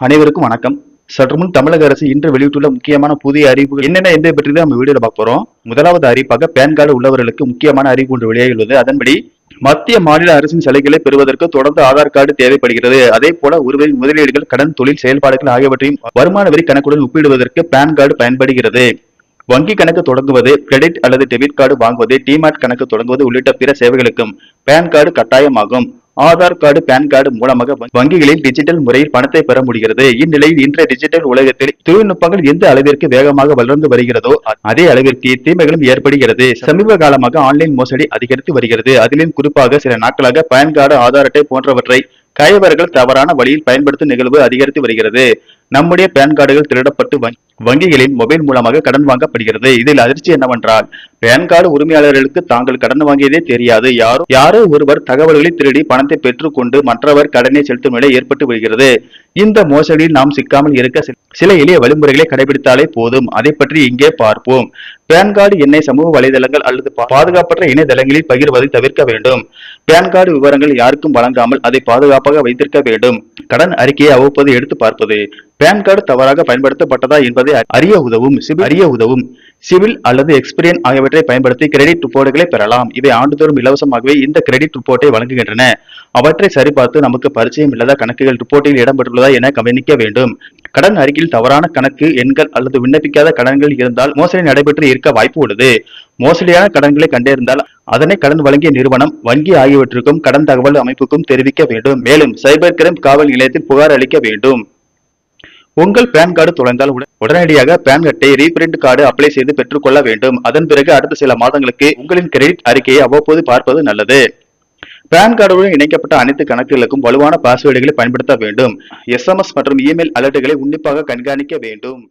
அனைவருக்கும் வணக்கம். சற்று முன் தமிழக அரசு இன்று வெளியிட்டுள்ள முக்கியமான புதிய அறிவிப்புகள் என்னென்ன என்பதை பற்றி தான் நம்ம வீடியோல பார்க்க போறோம். முதலாவது அறிவிப்பாக பேன் கார்டு உள்ளவர்களுக்கு முக்கியமான அறிவிப்பு ஒன்று வெளியாகியுள்ளது. அதன்படி மத்திய மாநில அரசின் சலுகைகளை பெறுவதற்கு தொடர்ந்து ஆதார் கார்டு தேவைப்படுகிறது. அதே போல ஒருவரின் முதலீடுகள், கடன், தொழில் செயல்பாடுகள் ஆகியவற்றையும் வருமான வரி கணக்குடன் ஒப்பிடுவதற்கு பேன் கார்டு பயன்படுகிறது. வங்கி கணக்கு தொடங்குவது, கிரெடிட் அல்லது டெபிட் கார்டு வாங்குவது, டிமாட் கணக்கு தொடங்குவது உள்ளிட்ட பிற சேவைகளுக்கும் பேன் கார்டு கட்டாயமாகும். ஆதார் கார்டு, பேன் கார்டு மூலமாக வங்கிகளில் டிஜிட்டல் முறையில் பணத்தை பெற முடிகிறது. இந்நிலையில் இன்றைய டிஜிட்டல் உலகத்தில் தொழில்நுட்பங்கள் எந்த அளவிற்கு வேகமாக வளர்ந்து வருகிறதோ அதே அளவிற்கு தீமைகளும் ஏற்படுகிறது. சமீப காலமாக ஆன்லைன் மோசடி அதிகரித்து வருகிறது. அதிலும் குறிப்பாக சில நாட்களாக பேன் கார்டு, ஆதார் அட்டை போன்றவற்றை கைவர்கள் தவறான வழியில் பயன்படுத்தும் நிகழ்வு அதிகரித்து வருகிறது. நம்முடைய பேன் கார்டுகள் திருடப்பட்டு வங்கிகளின் மொபைல் மூலமாக கடன் வாங்கப்படுகிறது. இதில் அதிர்ச்சி என்னவென்றால், பேன் கார்டு உரிமையாளர்களுக்கு தாங்கள் கடன் வாங்கியதே தெரியாது. யாரோ ஒருவர் தகவல்களை திருடி பணத்தை பெற்றுக் கொண்டு மற்றவர் கடனை செலுத்தும் நிலை ஏற்பட்டு வருகிறது. இந்த மோசடியில் நாம் சிக்காமல் இருக்க சில எளிய வழிமுறைகளை கடைபிடித்தாலே போதும். அதை பற்றி இங்கே பார்ப்போம். பேன் கார்டு எண்ணை சமூக வலைதளங்கள் அல்லது பாதுகாப்பற்ற இணையதளங்களில் பகிர்வதை தவிர்க்க வேண்டும். பேன் கார்டு விவரங்கள் யாருக்கும் வழங்காமல் அதை பாதுகாப்பாக வைத்திருக்க வேண்டும். கடன் அறிக்கையை அவ்வப்போது எடுத்து பார்ப்பது. பேன் கார்டு தவறாக பயன்படுத்தப்பட்டதா என்பதை அறிய உதவும். சிவில் அல்லது எக்ஸ்பீரியன் ஆகியவற்றை பயன்படுத்தி கிரெடிட் ரிப்போர்ட்டுகளை பெறலாம். இவை ஆண்டுதோறும் இலவசமாகவே இந்த கிரெடிட் ரிப்போர்ட்டை வழங்குகின்றன. அவற்றை சரிபார்த்து நமக்கு பரிச்சயம் இல்லாத கணக்குகள் ரிப்போர்ட்டில் இடம்பெற்றுள்ளதா என கவனிக்க வேண்டும். கடன் அறிக்கையில் தவறான கணக்கு எண்கள் அல்லது விண்ணப்பிக்காத கடன்கள் இருந்தால் மோசடி நடைபெற்று இருக்க வாய்ப்பு உள்ளது. மோசடியான கடன்களை கண்டறிந்தால் அதனை கடன் வழங்கிய நிறுவனம், வங்கி ஆகியவற்றுக்கும் கடன் தகவல் அமைப்புக்கும் தெரிவிக்க வேண்டும். மேலும் சைபர் கிரைம் காவல் நிலையத்தில் புகார் அளிக்க வேண்டும். உங்கள் பேன் கார்டு தொலைந்தால் உடனடியாக பேன் அட்டை, ரீபிரிண்ட் கார்டு அப்ளை செய்து பெற்றுக் கொள்ள வேண்டும். அதன் பிறகு அடுத்த சில மாதங்களுக்கு உங்களின் கிரெடிட் அறிக்கையை அவ்வப்போது பார்ப்பது நல்லது. பேன் கார்டுடன் இணைக்கப்பட்ட அனைத்து கணக்குகளுக்கும் வலுவான பாஸ்வேர்டுகளை பயன்படுத்த வேண்டும். SMS மற்றும் இமெயில் அலர்ட்டுகளை உன்னிப்பாக கண்காணிக்க வேண்டும்.